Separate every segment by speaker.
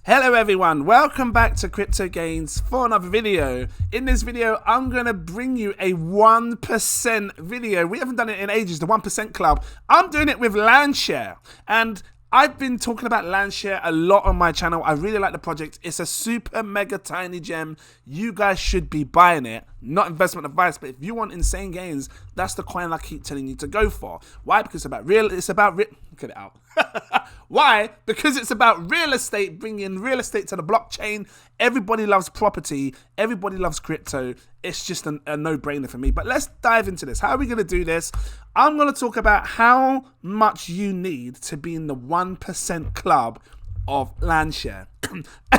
Speaker 1: Hello everyone, welcome back to Crypto Gains for another video. In this video, I'm going to bring you a 1% video. We haven't done it in ages, the 1% Club. I'm doing it with Landshare, and I've been talking about Landshare a lot on my channel. I really like the project. It's a super mega tiny gem. You guys should be buying it. Not investment advice, but if you want insane gains, that's the coin I keep telling you to go for. Why? Because it's about look at it out. Why? Because it's about real estate, bringing real estate to the blockchain. Everybody loves property. Everybody loves crypto. It's just a no-brainer for me. But let's dive into this. How are we going to do this? I'm going to talk about how much you need to be in the 1% club of Landshare.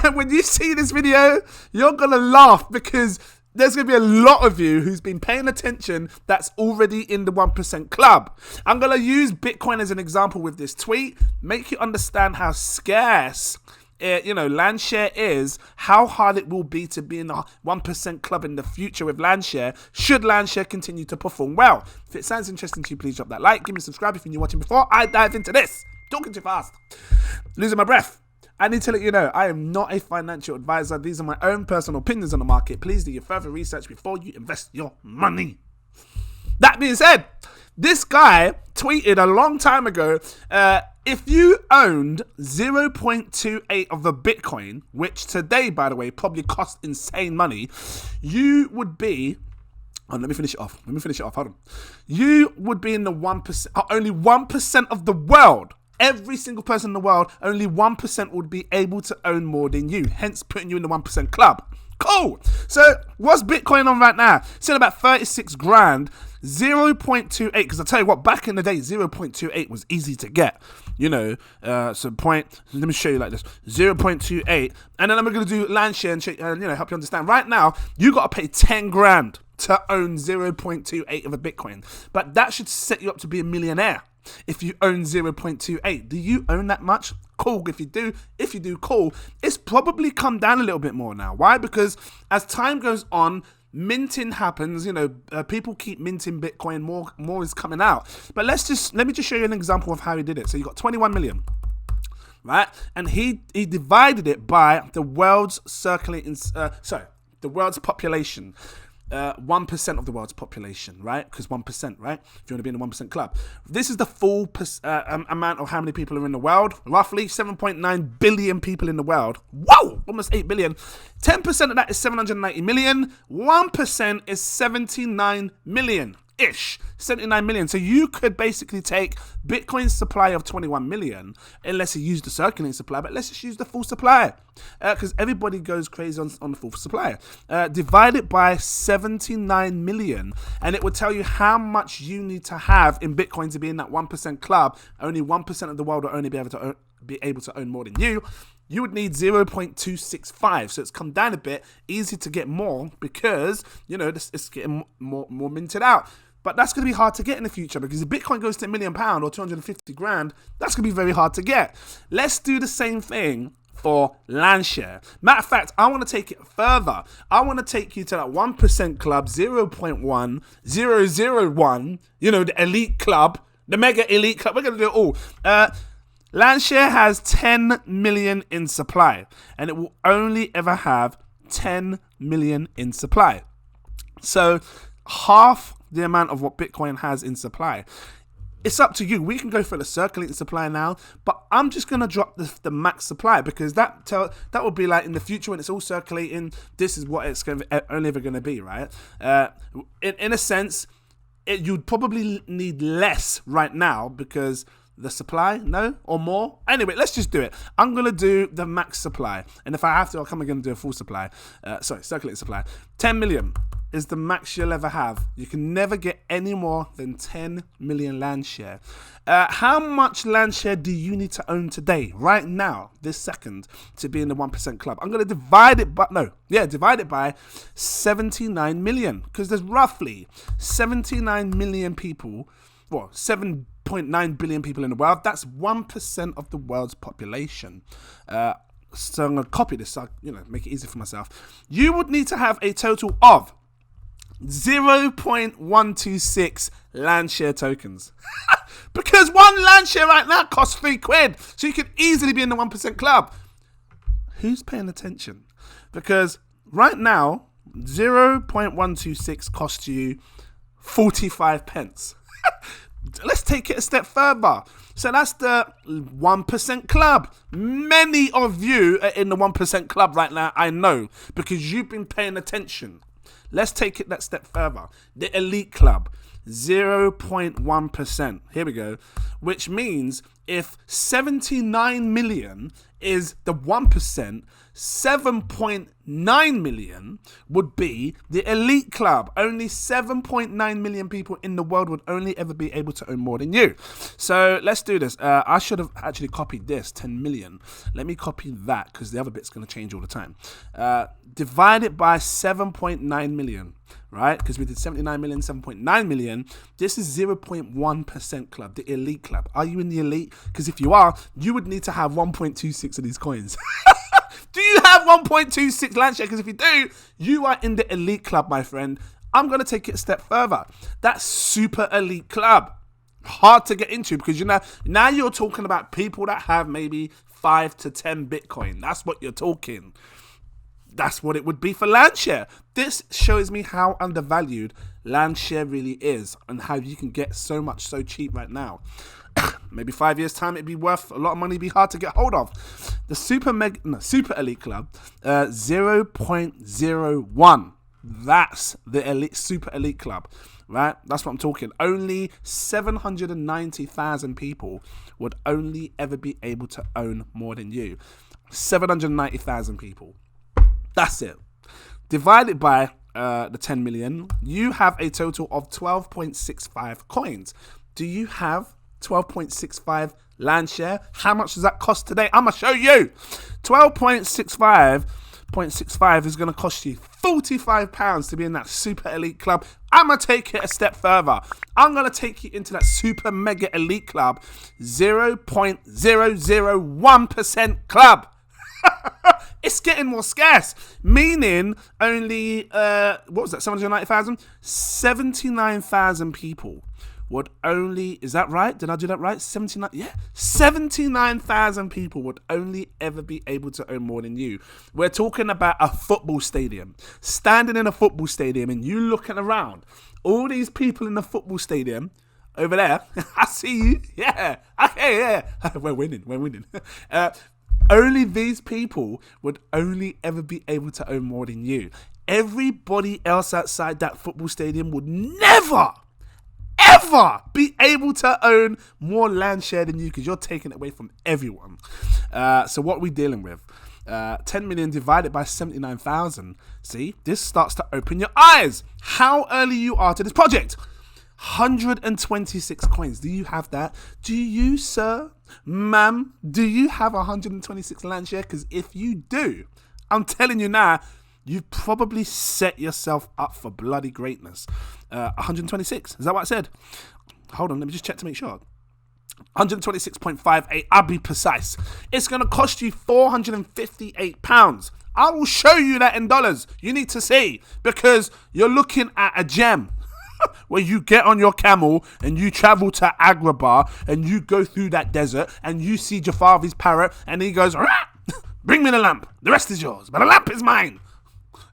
Speaker 1: And when you see this video, you're going to laugh because there's going to be a lot of you who's been paying attention that's already in the 1% club. I'm going to use Bitcoin as an example with this tweet, make you understand how scarce Landshare is, how hard it will be to be in the 1% club in the future with Landshare, should Landshare continue to perform well. If it sounds interesting to you, please drop that like, give me a subscribe if you're new watching before I dive into this. Talking too fast. Losing my breath. I need to let you know, I am not a financial advisor. These are my own personal opinions on the market. Please do your further research before you invest your money. That being said, this guy tweeted a long time ago, if you owned 0.28 of the Bitcoin, which today, by the way, probably costs insane money, you would be... let me finish it off. Hold on. You would be in the 1%, only 1% of the world. Every single person in the world, only 1% would be able to own more than you, hence putting you in the 1% club. Cool. So what's Bitcoin on right now? It's at about 36 grand, 0.28. Because I tell you what, back in the day, 0.28 was easy to get. Let me show you like this, 0.28. And then I'm going to do Landshare and help you understand. Right now, you got to pay 10 grand to own 0.28 of a Bitcoin. But that should set you up to be a millionaire. If you own 0.28, do you own that much? Cool. If you do, cool. It's probably come down a little bit more now. Why? Because as time goes on, minting happens. People keep minting Bitcoin. More is coming out. But let me just show you an example of how he did it. So you got 21 million, right? And he divided it by the world's the world's population. 1% of the world's population, right? Because 1%, right? If you want to be in the 1% club. This is the full amount of how many people are in the world. Roughly 7.9 billion people in the world. Whoa! Almost 8 billion. 10% of that is 790 million. 1% is 79 million-ish. 79 million. So you could basically take Bitcoin's supply of 21 million, unless you use the circulating supply, but let's just use the full supply. Because everybody goes crazy on the full supply. Divide it by 79 million, and it will tell you how much you need to have in Bitcoin to be in that 1% club. Only 1% of the world will only be able to own more than you. You would need 0.265. So it's come down a bit, easy to get more because, it's getting more minted out. But that's going to be hard to get in the future because if Bitcoin goes to £1 million or 250 grand, that's going to be very hard to get. Let's do the same thing for Landshare. Matter of fact, I want to take it further. I want to take you to that 1% club, 0.1001, the elite club, the mega elite club. We're going to do it all. Landshare has 10 million in supply, and it will only ever have 10 million in supply. So half the amount of what Bitcoin has in supply. It's up to you. We can go for the circulating supply now, but I'm just going to drop the max supply because that will be like in the future when it's all circulating, this is what it's only ever going to be, right? In a sense, you'd probably need less right now because the supply, or more. Anyway, let's just do it. I'm going to do the max supply. And if I have to, I'll come again and do a full supply. Circulating supply. 10 million is the max you'll ever have. You can never get any more than 10 million Landshare. How much Landshare do you need to own today, right now, this second, to be in the 1% club? I'm going to divide it by 79 million. Because there's roughly 79 million people, 7.9 billion people in the world. That's 1% of the world's population. So I'm going to copy this, so make it easy for myself. You would need to have a total of 0.126 Landshare tokens. Because one Landshare right now costs £3. So you could easily be in the 1% club. who's paying attention? Because right now, 0.126 costs you 45 pence. Let's take it a step further. So that's the 1% club. Many of you are in the 1% club right now, I know, because you've been paying attention. Let's take it that step further. The elite club, 0.1%. Here we go. Which means if 79 million is the 1%, 7.9 million would be the elite club. Only 7.9 million people in the world would only ever be able to own more than you. So let's do this. I should have actually copied this, 10 million. Let me copy that because the other bit's going to change all the time. Divide it by 7.9 million, right? Because we did 79 million, 7.9 million. This is 0.1% club, the elite club. Are you in the elite? Because if you are, you would need to have 1.26 of these coins. Do you have 1.26 Landshare? Because if you do, you are in the elite club, my friend. I'm going to take it a step further. That's super elite club. Hard to get into because now you're talking about people that have maybe 5 to 10 Bitcoin. That's what you're talking. That's what it would be for Landshare. This shows me how undervalued Landshare really is and how you can get so much so cheap right now. Maybe 5 years time it'd be worth a lot of money, it'd be hard to get hold of. The super elite club, 0.01. That's the elite, super elite club, right? That's what I'm talking. Only 790,000 people would only ever be able to own more than you. 790,000 people. That's it. Divided by the 10 million, you have a total of 12.65 coins. Do you have 12.65 Landshare? How much does that cost today? I'm going to show you. 12.65 is going to cost you £45 to be in that super elite club. I'm going to take it a step further. I'm going to take you into that super mega elite club, 0.001% club. It's getting more scarce, meaning only, what was that, 790,000? 79,000 people would only, is that right? Did I do that right? 79, yeah. 79,000 people would only ever be able to own more than you. We're talking about a football stadium. Standing in a football stadium and you looking around, all these people in the football stadium, over there, I see you, yeah, okay, yeah, we're winning. Only these people would only ever be able to own more than you. Everybody else outside that football stadium would never, ever be able to own more Landshare than you because you're taking it away from everyone. So what are we dealing with? 10 million divided by 79,000. See, this starts to open your eyes. How early you are to this project. 126 coins. Do you have that? Do you, sir, ma'am, do you have 126 Landshare? Because if you do, I'm telling you now, you've probably set yourself up for bloody greatness. 126. Is that what I said? Hold on, let me just check to make sure. 126.58. I'll be precise. It's going to cost you £458. I will show you that in dollars. You need to see because you're looking at a gem. Where you get on your camel and you travel to Agrabah and you go through that desert and you see Jafarvi's parrot and he goes, bring me the lamp, the rest is yours, but the lamp is mine.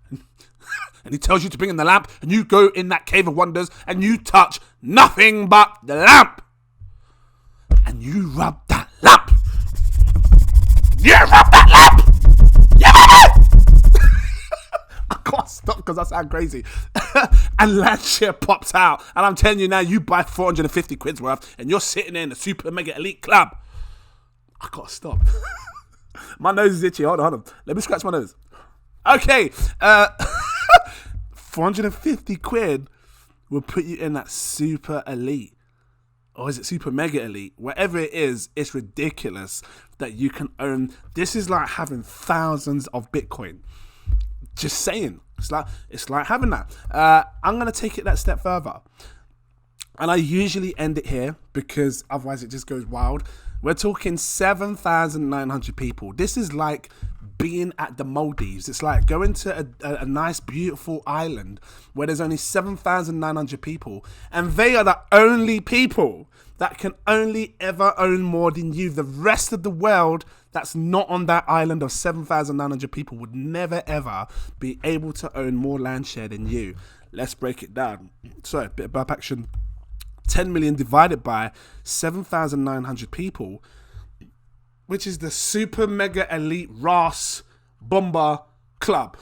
Speaker 1: And he tells you to bring in the lamp and you go in that cave of wonders and you touch nothing but the lamp. And you rub that lamp. You rub that lamp. I can't stop because I sound crazy. And Landshare pops out. And I'm telling you now, you buy 450 quid's worth and you're sitting there in the super mega elite club. I can't stop. My nose is itchy. Hold on. Let me scratch my nose. Okay. 450 quid will put you in that super elite. Or is it super mega elite? Whatever it is, it's ridiculous that you can own. This is like having thousands of Bitcoin. Just saying. It's like having that. I'm going to take it that step further. And I usually end it here because otherwise it just goes wild. We're talking 7,900 people. This is like being at the Maldives. It's like going to a nice, beautiful island where there's only 7,900 people. And they are the only people that can only ever own more than you. The rest of the world that's not on that island of 7,900 people would never ever be able to own more Landshare than you. Let's break it down. So, bit of burp action. 10 million divided by 7,900 people, which is the super mega elite RAS bomber club.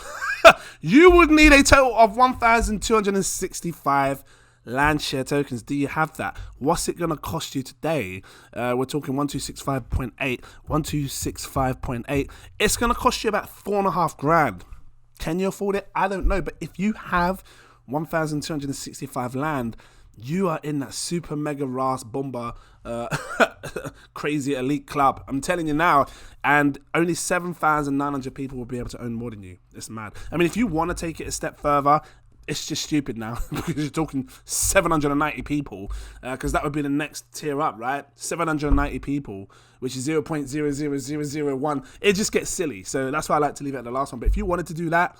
Speaker 1: You would need a total of 1,265 Landshare tokens. Do you have that? What's it going to cost you today? We're talking 1265.8, 1265.8. It's going to cost you about 4.5 grand. Can you afford it? I don't know. But if you have 1,265 land, you are in that super mega RAS bomber crazy elite club. I'm telling you now. And only 7,900 people will be able to own more than you. It's mad. I mean, if you want to take it a step further, it's just stupid now because you're talking 790 people, because that would be the next tier up, right? 790 people, which is 0.00001. It just gets silly. So that's why I like to leave it at the last one. But if you wanted to do that,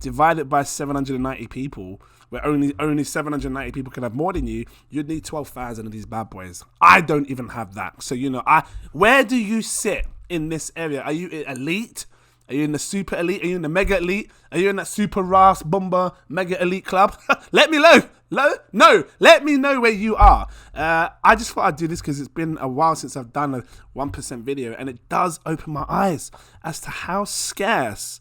Speaker 1: divide it by 790 people, where only 790 people can have more than you, you'd need 12,000 of these bad boys. I don't even have that. So, you know, where do you sit in this area? Are you elite? Are you in the super elite? Are you in the mega elite? Are you in that super RAS bomber mega elite club? Let me know. No, let me know where you are. I just thought I'd do this because it's been a while since I've done a 1% video, and it does open my eyes as to how scarce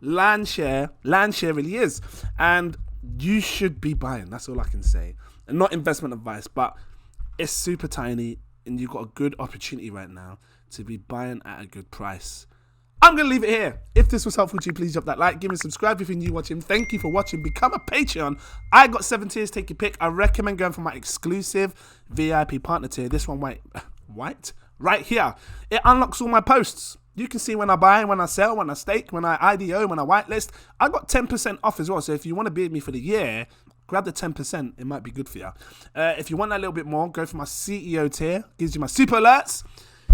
Speaker 1: Landshare really is. And you should be buying. That's all I can say. And not investment advice, but it's super tiny, and you've got a good opportunity right now to be buying at a good price. I'm going to leave it here. If this was helpful to you, please drop that like. Give me a subscribe if you're new watching. Thank you for watching. Become a Patreon. I got 7 tiers. Take your pick. I recommend going for my exclusive VIP partner tier. This one, white, right here. It unlocks all my posts. You can see when I buy, when I sell, when I stake, when I IDO, when I whitelist. I got 10% off as well. So if you want to be with me for the year, grab the 10%. It might be good for you. If you want that little bit more, go for my CEO tier. Gives you my super alerts.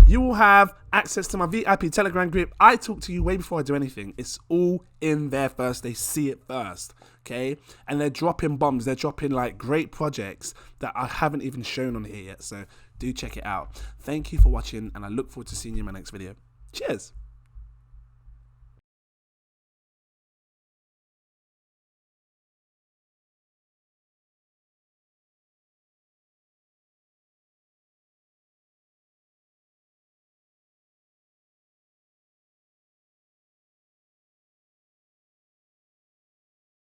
Speaker 1: You will have access to my VIP Telegram group. I talk to you way before I do anything. It's all in there first. They see it first, okay? And they're dropping bombs. They're dropping like great projects that I haven't even shown on here yet. So do check it out. Thank you for watching, and I look forward to seeing you in my next video. Cheers.